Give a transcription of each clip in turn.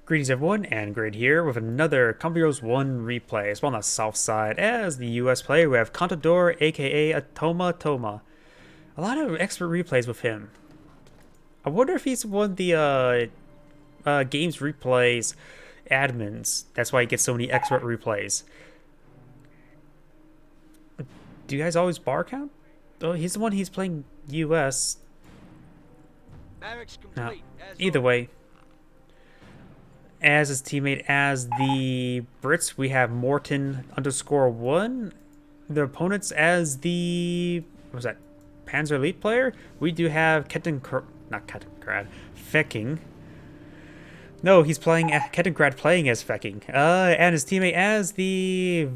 Greetings everyone, and Grid here with another ContadorAkatomiatoma 1 replay. As well on the south side, as the US player, we have Contador aka Toma. A lot of expert replays with him. I wonder if he's one of the games replays admins. That's why he gets so many expert replays. Do you guys always bar count? Oh, he's the one he's playing US. No, either way. As his teammate, as the Brits, we have Morten _1. The opponents as the, what was that, Panzer Elite player? We do have Feking. No, he's playing Kettengrad playing as Feking. And his teammate as the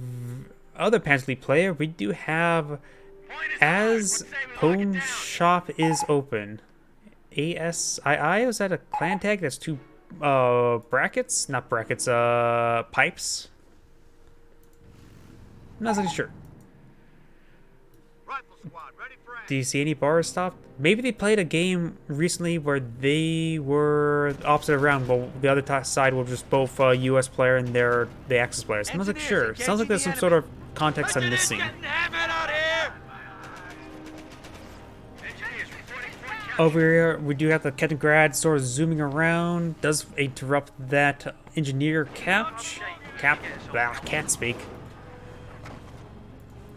other Panzer Elite player, we do have as PwnShopIsOpen. ASII? Was that a clan tag? That's two brackets? Not brackets, pipes? I'm not really sure. Do you see any bars stopped? Maybe they played a game recently where they were opposite around, but the other side was just both US player and the Axis players. I'm not really sure. Sounds like there's some sort of context I'm missing. Over here, we do have the Kettengrad sort of zooming around. Does interrupt that engineer can't speak.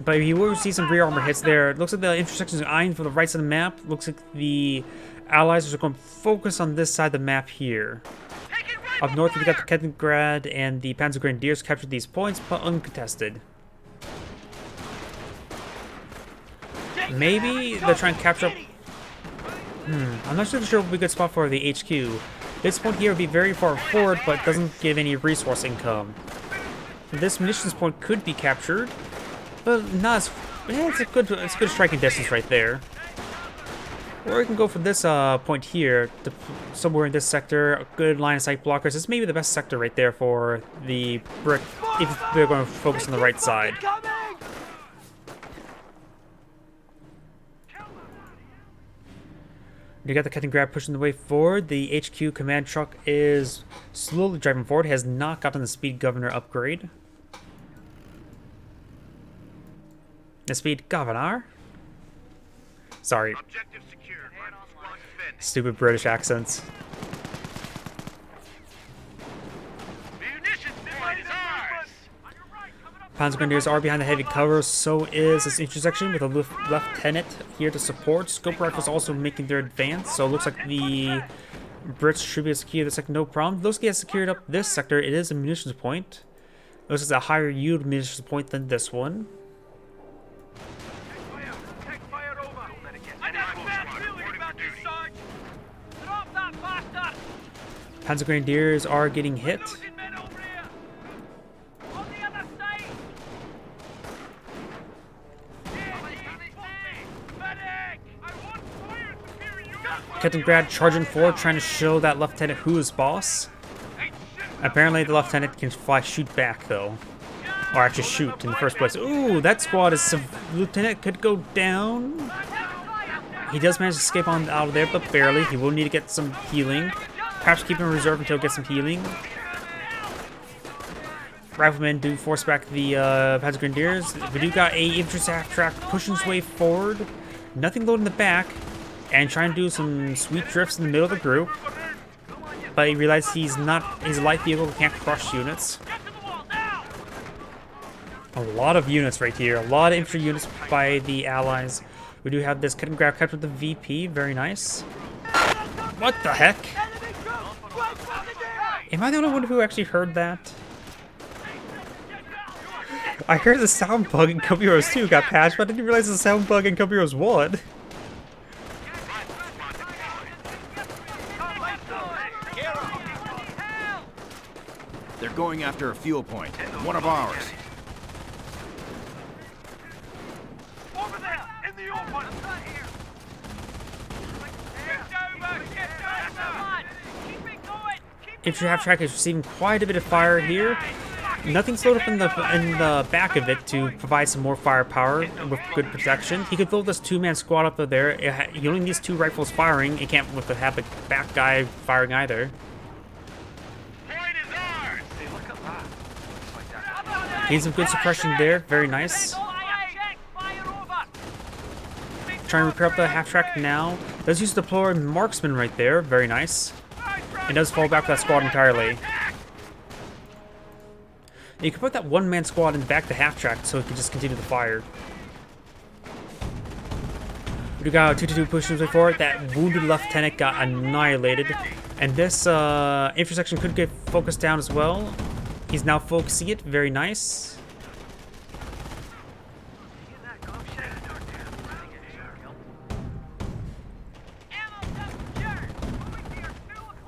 But you will see some rear armor hits there. It looks like the intersections are eyeing for the right side of the map. Looks like the allies are going to focus on this side of the map here. Up north, we got the Kettengrad and the Panzer Grenadiers captured these points, but uncontested. Maybe they're trying to capture up. I'm not really sure what would be a good spot for the HQ. This point here would be very far forward, but doesn't give any resource income. This munitions point could be captured, but not as... it's a good striking distance right there. Or we can go for this point here, to somewhere in this sector. A good line of sight blockers. This may be the best sector right there for the Brit, if they're going to focus on the right side. You got the Kettengrad pushing the way forward. The HQ command truck is slowly driving forward. Has not gotten the speed governor upgrade. The speed governor? Sorry. Stupid British accents. Panzer Grenadiers are behind the heavy cover, so is this intersection with a lieutenant here to support. Scope rifles also making their advance, so it looks like the Brits should be able to secure this sector, no problem. Looks like he has secured up this sector. It is a munitions point. Looks like it's a higher yield munitions point than this one. Panzer Grenadiers are getting hit. Kettengrad charging forward, trying to show that lieutenant who is boss. Apparently the lieutenant can shoot back though. Or actually shoot in the first place. Ooh, that squad is... lieutenant could go down. He does manage to escape out of there, but barely. He will need to get some healing. Perhaps keep him in reserve until he gets some healing. Riflemen do force back the Panzer Grenadiers. We do got a infantry track pushing his way forward. Nothing loaded in the back. And trying to do some sweet drifts in the middle of the group. But he realized he's a light vehicle, can't crush units. A lot of units right here. A lot of infantry units by the allies. We do have this Kettengrad kept with the VP. Very nice. What the heck? Am I the only one who actually heard that? I heard the sound bug in ContadorAkatomiatoma 2 got patched, but I didn't realize the sound bug in ContadorAkatomiatoma 1. They're going after a fuel point, one of ours. Over there, in the open. Infantry half track is receiving quite a bit of fire here. Nothing slowed up in the back of it to provide some more firepower with good protection. He could throw this two-man squad up there. He only needs two rifles firing. He can't have the back guy firing either. Gain some good suppression there. Very nice. Trying to repair up the half track now. Does use deploy marksman right there. Very nice. And does fall back for that squad entirely. You can put that one-man squad in the back of the half track so it can just continue the fire. We got 2-2 pushing before it. That wounded lieutenant got annihilated. And this intersection could get focused down as well. He's now focusing it. Very nice.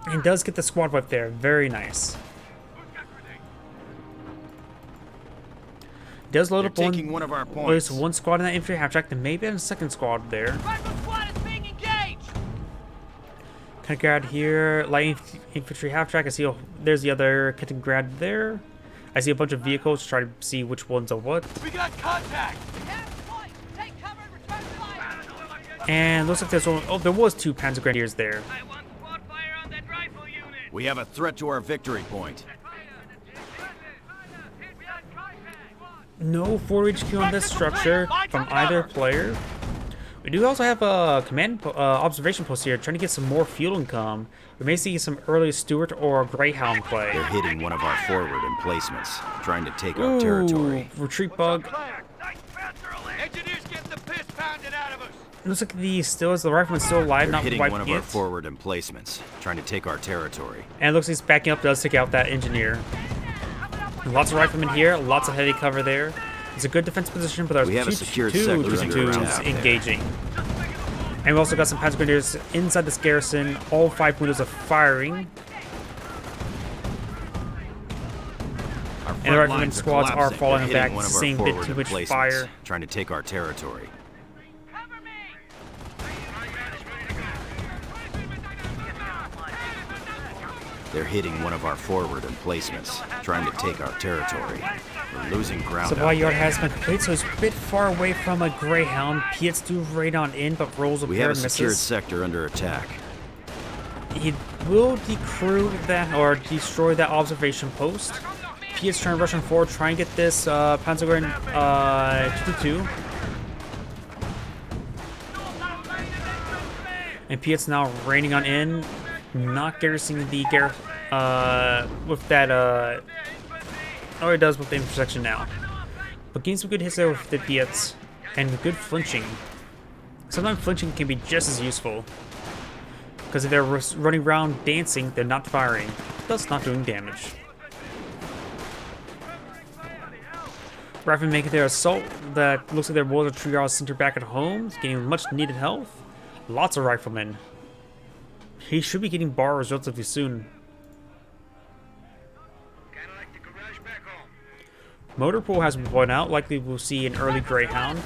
And does get the squad wipe there. Very nice. Does load up taking one of our points. There's one squad in that infantry half track. There may be a second squad there. Kongrad here, light infantry half track. I see there's the other Kongrad there. I see a bunch of vehicles. Try to see which ones are what. We got contact. And looks like there's one, oh, there was 2 Panzer Grenadiers there. We have a threat to our victory point. No 4 HQ on this structure from either player. We do also have a command observation post here, trying to get some more fuel income. We may see some early Stuart or Greyhound play. They're hitting one of our forward emplacements, trying to take our territory. Retreat bug. Engineers getting the piss pounded out of us. Looks like the rifleman's still alive, They're not hitting wiped one of yet. our forward emplacements, trying to take our territory. And it looks like he's backing up, does take out that engineer. Lots of riflemen here, lots of heavy cover there. It's a good defense position, but there's We have a two secured sector under attack there. engaging. And we also got some Panzer Grenadiers inside this garrison. All 5 windows are firing. And the riflemen squads are falling back, seeing a bit too much fire. Trying to take our territory. They're hitting one of our forward emplacements, trying to take our territory. We're losing ground. Supply yard has been complete, so he's a bit far away from a Greyhound. Piets do raid on in, but rolls a We pair have of a secured misses. sector under attack. He will decrew that, or destroy that observation post. Piet's trying to rush on forward, try and get this Panzergren 222. And Piet's now raining on in, not garrisoning the with that oh, he does with the intersection now. But getting some good hits there with the Piets, and good flinching. Sometimes flinching can be just as useful. Because if they're running around dancing, they're not firing, thus not doing damage. Riflemen making their assault. That looks like their was a triage center back at home, getting much needed health. Lots of riflemen. He should be getting bars relatively soon. Motor pool has been blown out. Likely we'll see an early Greyhound.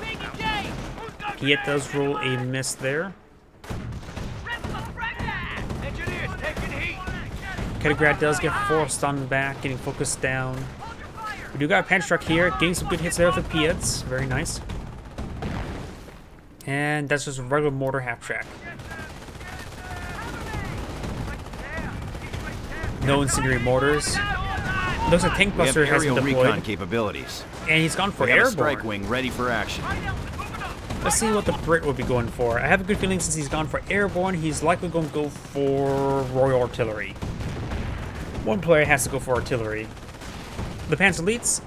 Piet does roll a miss there. Kedegrad does get forced on the back, getting focused down. We do got a Panzer truck here, getting some good hits there with the Piets. Very nice. And that's just a regular mortar half track. No incendiary mortars. Looks like Tank We have Buster has been aerial deployed. recon capabilities. And he's gone for We have a airborne. strike wing ready for action. Let's see what the Brit will be going for. I have a good feeling since he's gone for airborne, he's likely going to go for Royal Artillery. One player has to go for artillery. The Panzer Elites,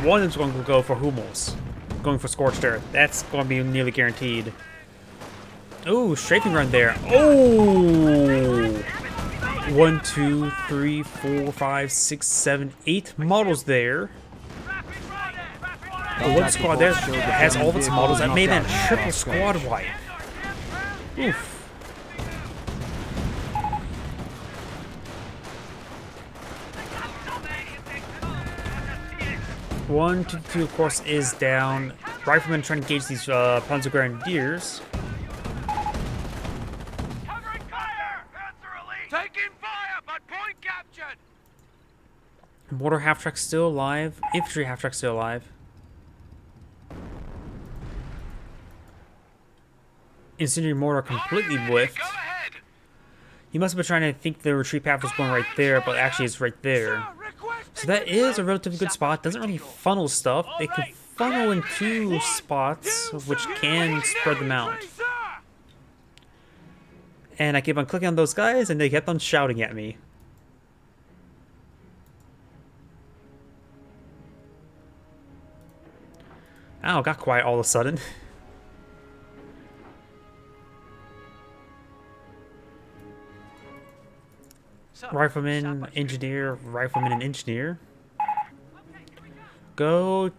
one of them's going to go for Hummels. Going for Scorched Earth. That's going to be nearly guaranteed. Ooh, strafing run there. Oh! 1, 2, 3, 4, 5, 6, 7, 8 models there. The one squad there has all of its models. That made that triple squad wipe. Oof. One, two, of course, is down. Riflemen trying to engage these Panzer Grenadiers. Covering fire! Taking fire, but point captured! Mortar half track still alive. Infantry half track still alive. Incendiary mortar completely whiffed. Go ahead! He must have been trying to think the retreat path was going right there, but actually it's right there. Sir, request So that is a relatively good spot. Doesn't really funnel stuff. It can funnel in 2 spots, which can spread them out. And I keep on clicking on those guys, and they kept on shouting at me. Ow, got quiet all of a sudden. Rifleman, engineer, rifleman, and engineer. Go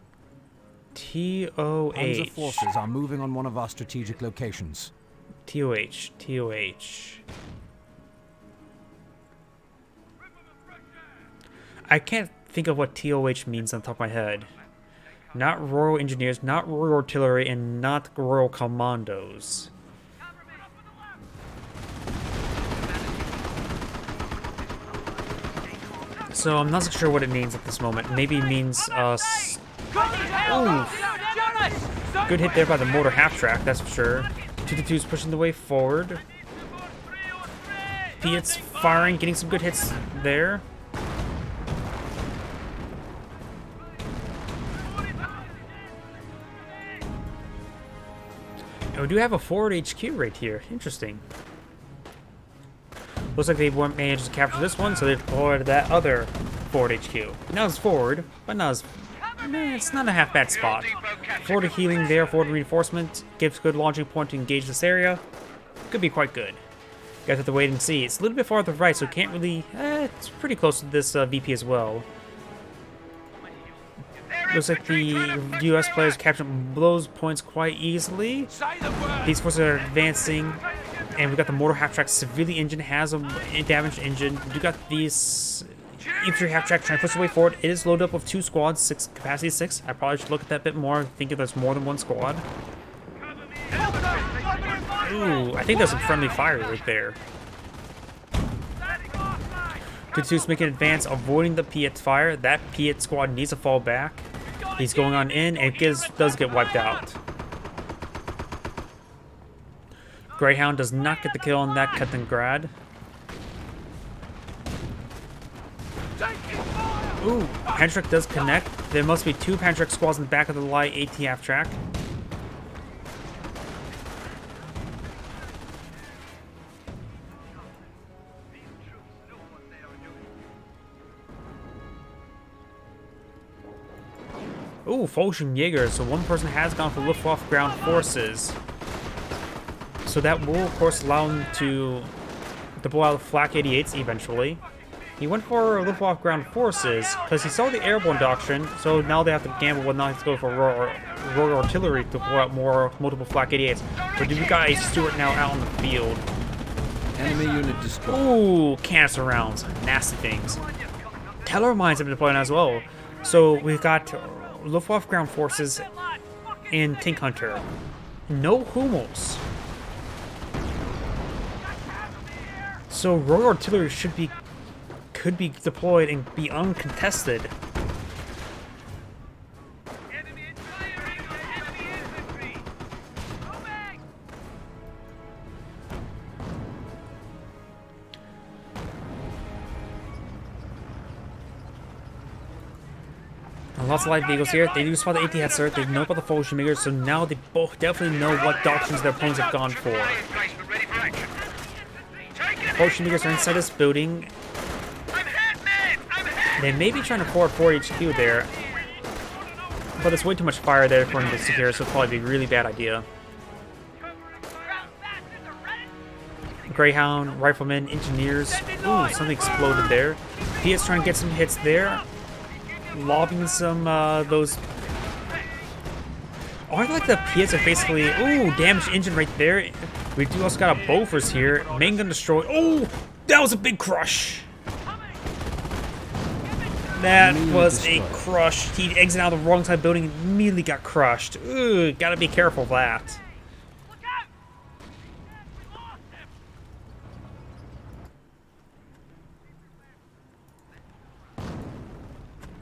TOH. Panzer forces are moving on one of our strategic locations. TOH, TOH. I can't think of what TOH means on top of my head. Not Royal Engineers, not Royal Artillery, and not Royal Commandos. So I'm not so sure what it means at this moment. Maybe it means Ooh. Good hit there by the mortar half-track, that's for sure. 222's pushing the way forward. Piet's firing, getting some good hits there. And we do have a forward HQ right here. Interesting. Looks like they weren't managed to capture this one, so they deployed that other forward HQ. Now it's forward, but not as... it's not a half bad spot. Forward healing there, forward reinforcement. Gives good launching point to engage this area. Could be quite good. You guys have to wait and see. It's a little bit farther right, so can't really... it's pretty close to this VP as well. Looks like the US players captured those points quite easily. These forces are advancing. And we got the mortar half-track severely injured, has a damaged engine. We do got these infantry half-track trying to push the way forward. It is loaded up with 2 squads, 6 capacity 6. I probably should look at that a bit more, thinking there's more than 1 squad. Ooh, I think there's some friendly fire right there. 222's making an advance, avoiding the Piet fire. That Piet squad needs to fall back. He's going on in, and it does get wiped out. Greyhound does not get the kill on that Kaliningrad. Ooh, Pantrack does connect. There must be 2 Pantrack squads in the back of the light AT half-track. Ooh, Fallschirmjäger. So one person has gone for Luftwaffe ground forces. So that will, of course, allow him to deploy out Flak 88s eventually. He went for Luftwaffe ground forces because he saw the airborne doctrine, so now they have to gamble whether or not to go for Royal Artillery to deploy out multiple Flak 88s. But we got a Stuart now out on the field. Enemy unit destroyed. Ooh, canister rounds. Nasty things. Teller mines have been deployed as well. So we've got Luftwaffe ground forces and Tank Hunter. No Hummels. So Royal Artillery could be deployed and be uncontested. Lots of light vehicles here. They do spot the AT sir. They know about the Fallschirmjäger, so now they both definitely know what doctrines their opponents have gone for. Fallschirmjägers are inside this building. They may be trying to forward HQ there, but there's way too much fire there for him to secure, so it'll probably be a really bad idea. Greyhound, riflemen, engineers. Ooh, something exploded there. Piet's trying to get some hits there. Lobbing some, those... Oh, I like the Piets are basically... Ooh, damaged engine right there. We do also got a Bofors here. Main gun destroyed. Oh, that was a big crush. That was a crush. He exited out of the wrong side building and immediately got crushed. Ooh, gotta be careful of that.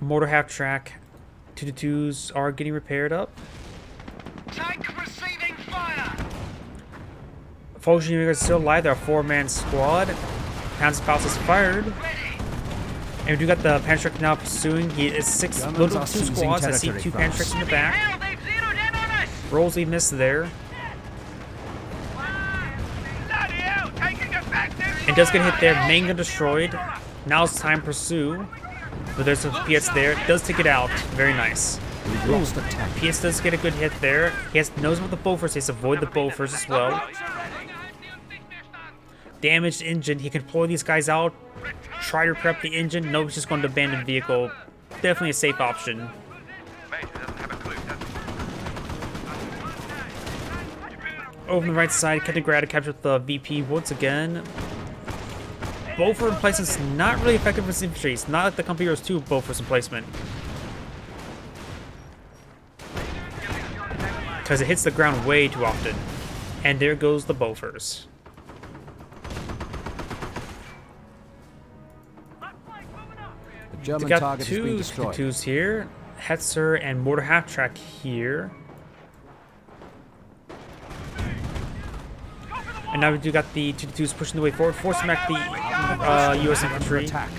Mortar half-track. 222s are getting repaired up. Tank receiving fire. Fallschirmjäger is still alive. They're a 4-man squad. Panzerspaus is fired. And we do got the Panzer now pursuing. He is Germans little are two seizing squads. I see territory two from us. Panzers in the back. Hell, they've zeroed in on us! Rolls he missed there. Bloody hell, taking effective And does get hit there. fire! Main gun destroyed. Now it's time to pursue. But there's some PS there. Does take it out. Very nice. We've lost a tank. PS does get a good hit there. He knows about the Bofors. He has to avoid the Bofors as well. Damaged engine. He can pull these guys out. Try to prep the engine. No, he's just going to abandon vehicle. Definitely a safe option. Major doesn't have a clue, does he? Over on the right side, Kaliningrad captured the VP once again. Bofors emplacement's not really effective with infantry. It's not like the Company Heroes 2 Bofors emplacement. Because it hits the ground way too often. And there goes the Bofors. The We German got target has been two destroyed. twos here. Hetzer and Mortar Half-Track here. And now we do got the 2-2s pushing the way forward, forcing back the U.S. Under infantry. attack.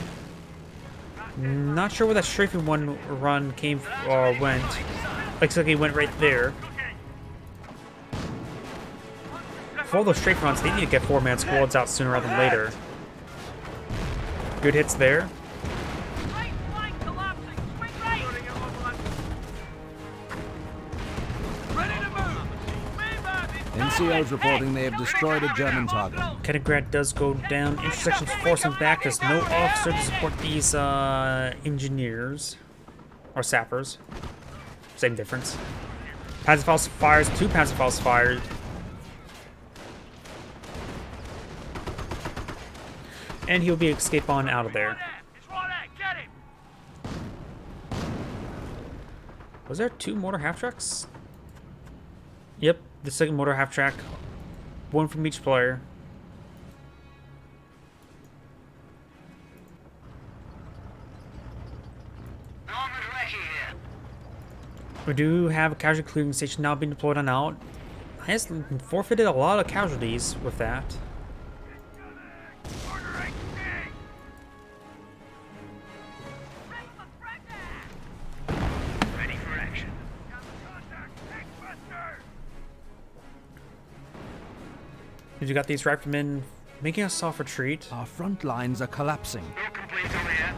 Not sure where that strafing one run came or went. Looks like he went right there. For all those strafe runs, they need to get 4-man squads out sooner rather than later. Good hits there. NCO's reporting they have destroyed a German target. Kaliningrad does go down. Intersections forcing back. There's no officer to support these engineers. Or sappers. Same difference. Panzerfaust fires. 2 Panzerfaust fired. And he'll be escape on out of there. It's right there, get him! Was there 2 mortar half-tracks? Yep, the second mortar half-track. 1 from each player. We do have a casualty clearing station now being deployed on out. Has forfeited a lot of casualties with that. Ready for action. You got these riflemen making a soft retreat. Our front lines are collapsing. All complete on here.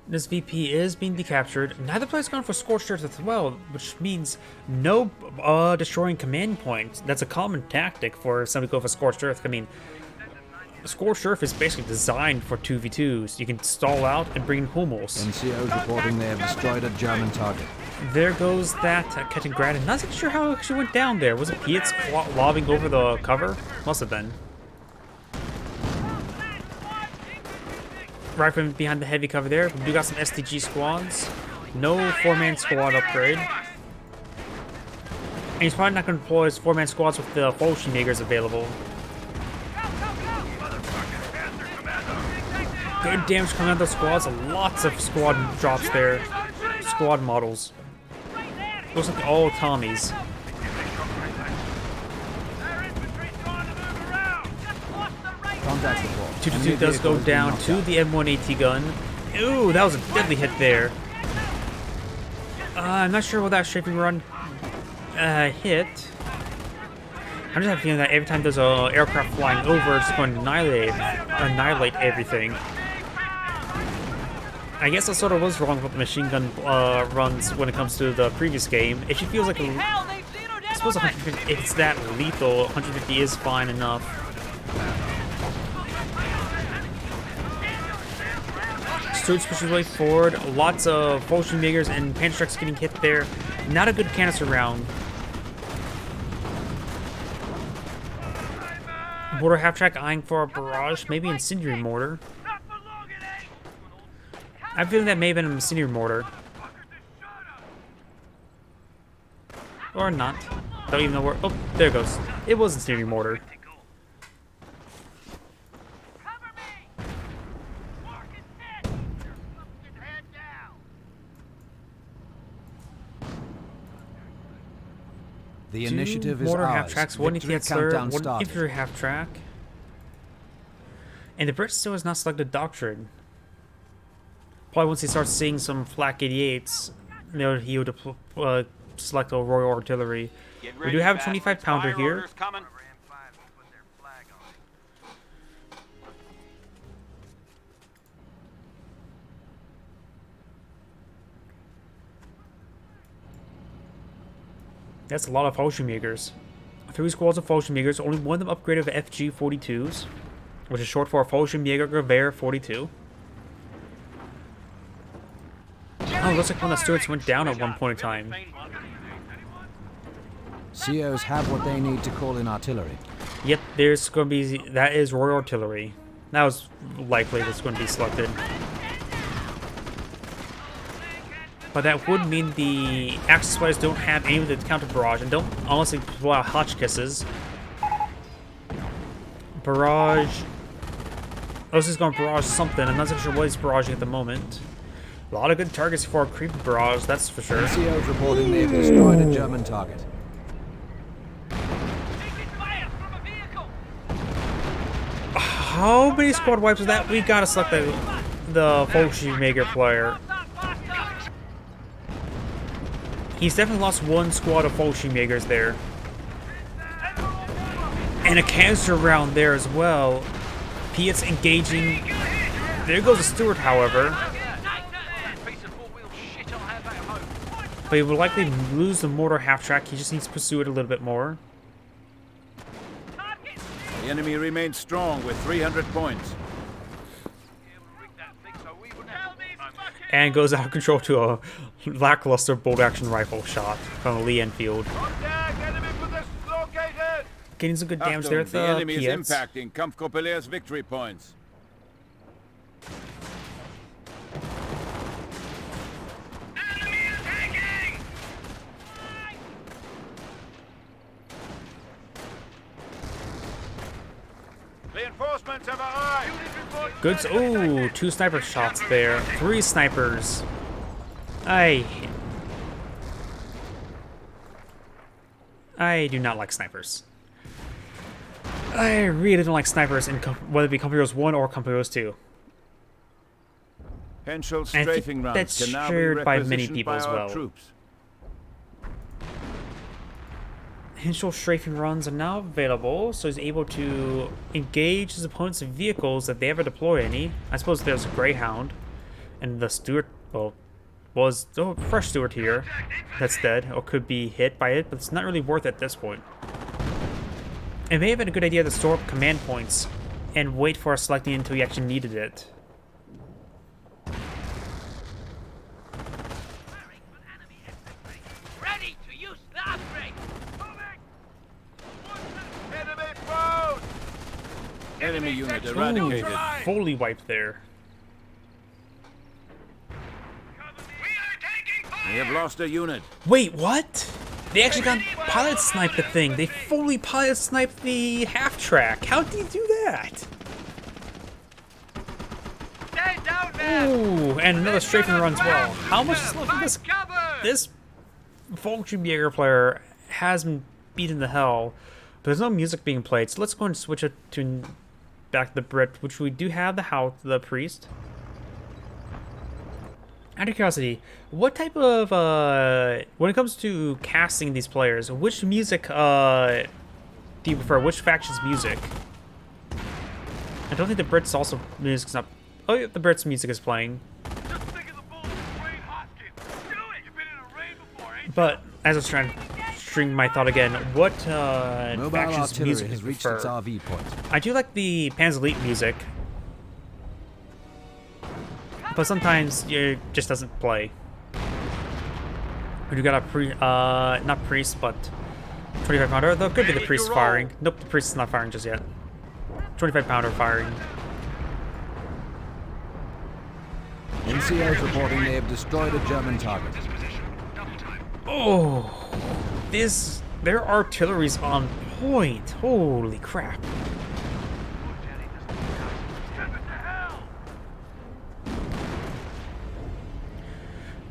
This VP is being decaptured. Neither player's gone for Scorched Earth as well, which means no destroying command point. That's a common tactic for somebody to go for Scorched Earth. I mean, Scorched Earth is basically designed for 2v2s. You can stall out and bring in Hummels. NCO's reporting they have destroyed a German target. There goes that Kaliningrad. I'm not sure how it actually went down there. Was it Pietz lobbing over the cover? Must have been. Rifleman behind the heavy cover there. We do got some STG squads. No 4-man squad upgrade. And he's probably not going to deploy his 4-man squads with the Bolshevikers available. Good damage coming out of the squads. Lots of squad drops there. Squad models. Looks like all Tommies. Contact report. 222 does go down to the M1AT gun. Ooh, that was a deadly hit there. I'm not sure what that strafing run hit. I'm just having a feeling that every time there's an aircraft flying over, it's going to annihilate everything. I guess I sort of was wrong with the machine gun runs when it comes to the previous game. It should feels like I suppose 150. If it's that lethal, 150 is fine enough. Stoots pushes his way forward. Lots of Bolshevikers and Panzertrucks getting hit there. Not a good canister round. Mortar half-track eyeing for a barrage, maybe incendiary mortar. I'm feeling that may have been an incendiary mortar. Or not. Don't even know where. Oh, there it goes. It was incendiary mortar. The initiative is mortar ours. half-tracks, one Victory ETS countdown one started. infantry half-track. And the Brits still has not selected doctrine. Probably once he starts seeing some flak 88s, he would select a Royal Artillery. We do have a 25 pounder here. That's a lot of Fallschirmjägers. 3 squads of Fallschirmjägers, only one of them upgraded with FG-42s, which is short for Fallschirmjägergewehr 42. Oh, looks like one of the Stuarts went down at one point in time. COs have what they need to call in artillery. Yep, there's going to be... That is Royal Artillery. That was likely that's going to be selected. But that would mean the Axis players don't have any of the counter barrage and don't honestly blow out Hotchkisses. Barrage. Oh, this is going to barrage something. I'm not so sure what he's barraging at the moment. A lot of good targets for a creep barrage, that's for sure. COs reporting they've destroyed a German target. How many squad wipes is that? We gotta select the Fallschirmjäger player. He's definitely lost one squad of Fallschirmjägers there. And a canister round there as well. Piet's engaging. There goes the Stuart, however. But he will likely lose the mortar half-track. He just needs to pursue it a little bit more. The enemy remains strong with 300 points. And goes out of control to a lackluster bolt-action rifle shot from a Lee Enfield. Getting some good damage there at the enemy is Piet's. impacting Kampfgruppelehr's victory points. Reinforcements have arrived. Good. Ooh, 2 sniper shots there. 3 snipers. I do not like snipers. I really don't like snipers, in whether it be Company Heroes 1 or Company Heroes 2. Henschel And I think strafing rounds that's can now be shared by many requisitioned people by as our well. troops. Henschel strafing runs are now available, so he's able to engage his opponent's vehicles if they ever deploy any. I suppose there's a Greyhound, and the Stuart, well, was a fresh Stuart here that's dead, or could be hit by it, but it's not really worth it at this point. It may have been a good idea to store up command points and wait for selecting until you actually needed it. Ready to use the upgrade. Enemy unit eradicated. Ooh, fully wiped there. We have lost a unit. Wait, what? They actually got pilot sniped the thing. They fully pilot sniped the half track. How did you do that? Stay down there. Ooh, and another strafing run as well. How much is left of this? Cover. This Fallschirmjäger player has been beaten to hell, but there's no music being played. So let's go and switch it to back to the Brit, which we do have the priest. Out of curiosity, what type of when it comes to casting these players, which music do you prefer? Which faction's music? I don't think the Brits also music's not. Oh, yeah, the Brits music is playing. Just think of the bullets of Wayne Hoskins. Do it. You've been in a rain before, ain't you? But as I was trying to string my thought again, what Mobile faction's artillery music do has you reached prefer? its RV point. I do like the Panzer Elite music, but sometimes it just doesn't play. We do got a not priest, but 25 pounder. Though it could be the priest firing. Nope, the priest is not firing just yet. 25 pounder firing. NCOs reporting they have destroyed a German target. Oh, their artillery's on point. Holy crap.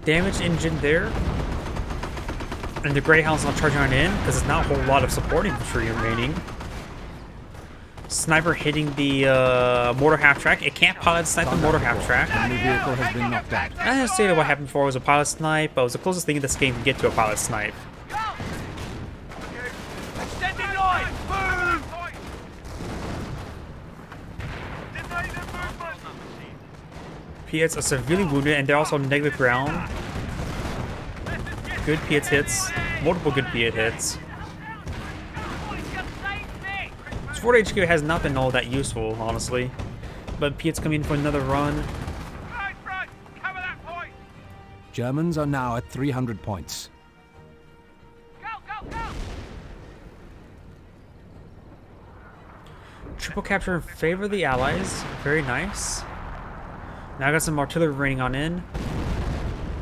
Damaged engine there. And the Greyhound's not charging on in because there's not a whole lot of supporting infantry remaining. Sniper hitting the mortar half-track. It can't pilot snipe the mortar half-track. Enemy vehicle has been knocked out. I understand what happened before was a pilot snipe, but it was the closest thing in this game to get to a pilot snipe. Extending line! Move! Piets are severely wounded, and they're also negative ground. Good Piets hits. Multiple good Piet hits. Fort HQ has not been all that useful, honestly. But Piet's coming in for another run. Right front! Cover that point! Germans are now at 300 points. Go, go, go! Triple capture in favor of the Allies. Very nice. Now I got some artillery raining on in.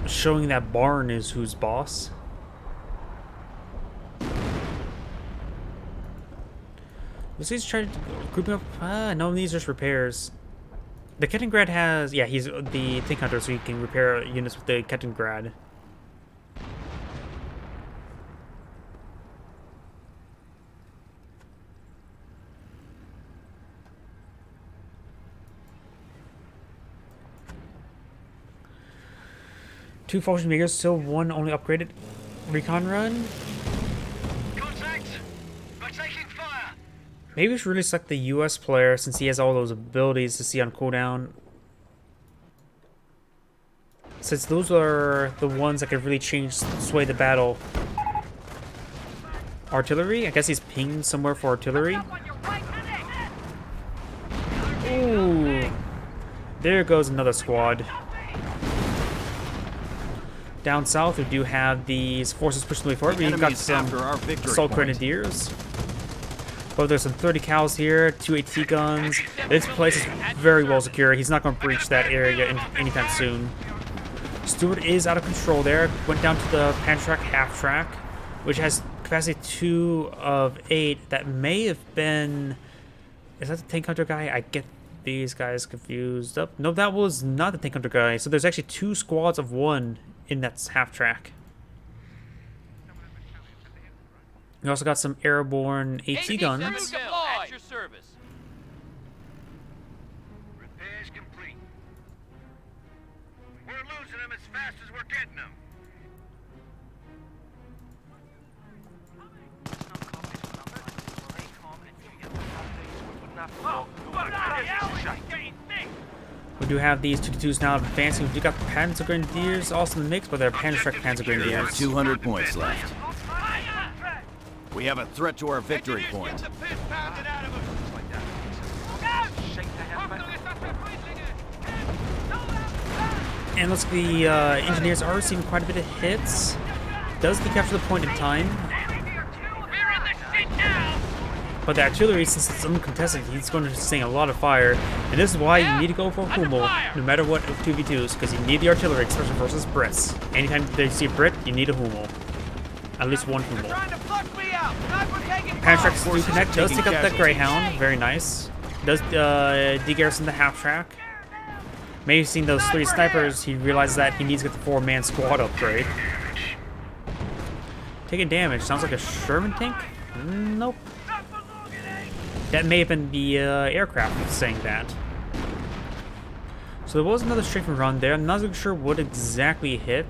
Showing that Barn is who's boss. Let's see, he's trying to group up. No, these are just repairs. The Kettengrad has, yeah, he's the tank hunter, so he can repair units with the Kettengrad. Two Falchion Makers, still one only upgraded. Recon run. Contact! We're taking fire! Maybe we should really select the US player since he has all those abilities to see on cooldown. Since those are the ones that can really sway the battle. Artillery? I guess he's pinged somewhere for artillery. Ooh. There goes another squad. Down south, we do have these forces pushing the way forward. We've got some assault grenadiers. But there's some 30 cals here, 2 AT guns. This place is very well secure. He's not going to breach that area anytime soon. Stewart is out of control there. Went down to the PwnShop half-track, which has capacity 2 of 8. That may have been... Is that the tank hunter guy? I get these guys confused. Oh, no, that was not the tank hunter guy. So there's actually 2 squads of 1 in that half-track. We also got some airborne AT guns. At your service. Repairs complete. We're losing them as fast as we're getting them. We do have these 222s now advancing. We do got Panzer Grenadiers also in the mix, but they're PwnShop Panzer We have Grenadiers. 200 points left. We have a threat to our victory point. And looks like the engineers are receiving quite a bit of hits. Does he capture the point in time? But the artillery, since it's uncontested, he's going to sustain a lot of fire. And this is why you need to go for Hummel, no matter what 2v2s, because you need the artillery, especially versus Brits. Anytime they see a Brit, you need a Hummel. At least one Hummel. PwnShop do connect, does take up that Greyhound, very nice. Does de-garrison the half-track. Maybe you've seen those 3 snipers, he realizes that he needs to get the 4-man squad upgrade. Taking damage, sounds like a Sherman tank? Nope. That may have been the aircraft saying that. So there was another strafing run there. I'm not really sure what exactly hit.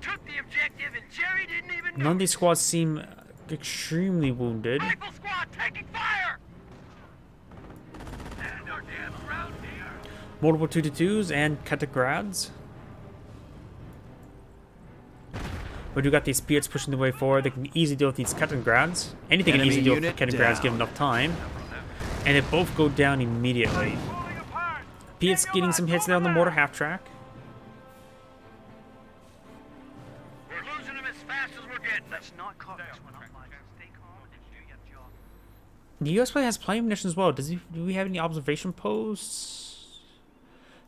Took the objective and Jerry didn't even None of these squads seem extremely wounded. Rifle squad taking fire! And our damn ground here. Multiple 222s and Kettengrads. We do got these Piets pushing the way forward. They can easily deal with these Kettengrads. Anything can easily deal with Kettengrads given enough time. And they both go down immediately. Piets getting some hits there on the mortar half-track. We're losing them as fast as we're getting. Let's not cut this one up, lads. Stay calm and do your job. The US player has plenty of munitions as well. Do we have any observation posts?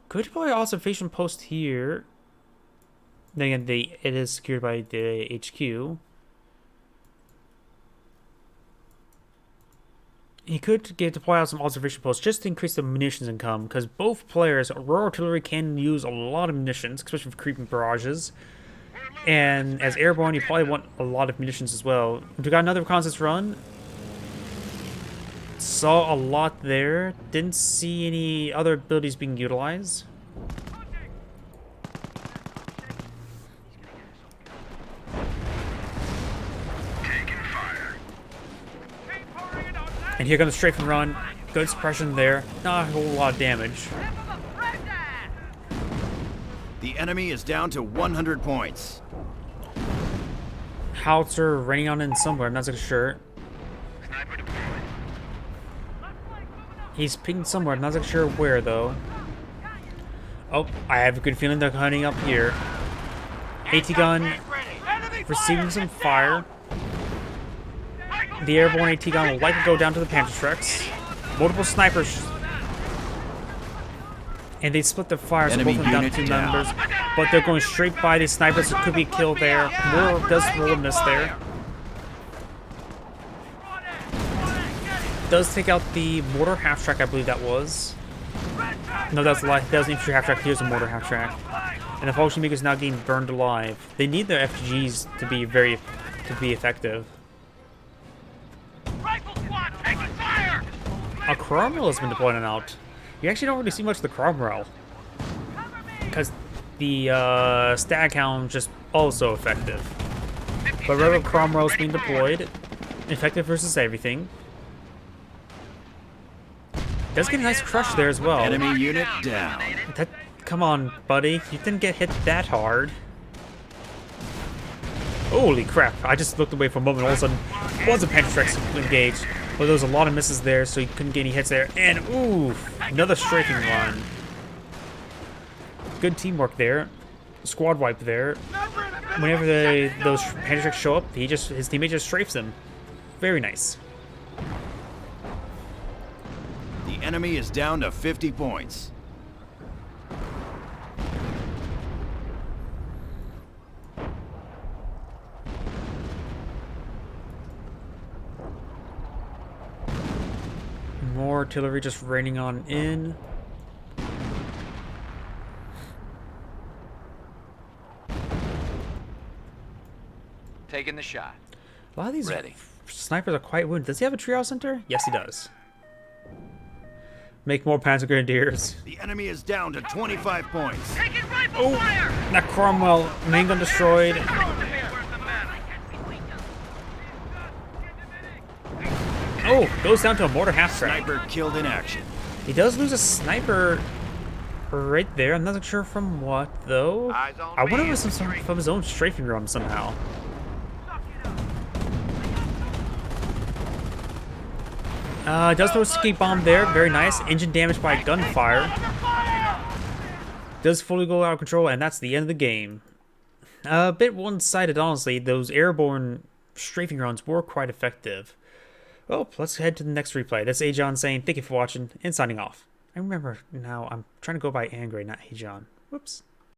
Could probably observation post here. Then again, it is secured by the HQ. He could deploy out some observation posts just to increase the munitions income, because both players, Royal Artillery can use a lot of munitions, especially for creeping barrages. And as airborne, you probably want a lot of munitions as well. We got another reconnaissance run. Saw a lot there. Didn't see any other abilities being utilized. And here comes strafe and run. Good suppression there. Not a whole lot of damage. The enemy is down to 100 points. Howitzer raining on in somewhere. I'm not so sure. He's pinged somewhere. I'm not so sure where though. Oh, I have a good feeling they're hunting up here. AT gun receiving some fire. The airborne AT gun will likely go down to the Panzerschrecks. Multiple snipers. And they split the fire, so both of them down to 2 members. But they're going straight by these snipers, so could be killed there. Moore does roll a miss there. Does take out the mortar half-track, I believe that was. No, that's a lie. That was an infantry half-track. Here's a mortar half-track. And the Falchion Maker is now getting burned alive. They need their FGs to be effective. A Cromwell has been deployed and out. You actually don't really see much of the Cromwell. Because the Staghound just also effective. But Rebel Cromwell's being deployed. Effective versus everything. Does get a nice crush there as well. Enemy unit down. Come on, buddy. You didn't get hit that hard. Holy crap. I just looked away for a moment. All of a sudden, was a Panzerschreck engaged. But there was a lot of misses there, so he couldn't get any hits there. And, ooh, another strafing run. Good teamwork there. Squad wipe there. Whenever those Panzerschrecks show up, his teammate just strafes them. Very nice. The enemy is down to 50 points. More artillery just raining on in. Taking the shot. A lot of these Ready. snipers are quite wounded. Does he have a treehouse center? Yes, he does. Make more Panzer Grenadiers. The enemy is down to 25 points. Oh, that Cromwell main gun destroyed. Oh, goes down to a mortar half-track. Sniper killed in action. He does lose a sniper right there. I'm not sure from what, though. I wonder if it was from his own strafing run somehow. Does throw a escape bomb there. Very nice. Engine damage by gunfire. Does fully go out of control, and that's the end of the game. A bit one-sided, honestly. Those airborne strafing runs were quite effective. Well, let's head to the next replay. That's Agion saying thank you for watching and signing off. I remember now I'm trying to go by Angry, not Agion. Whoops.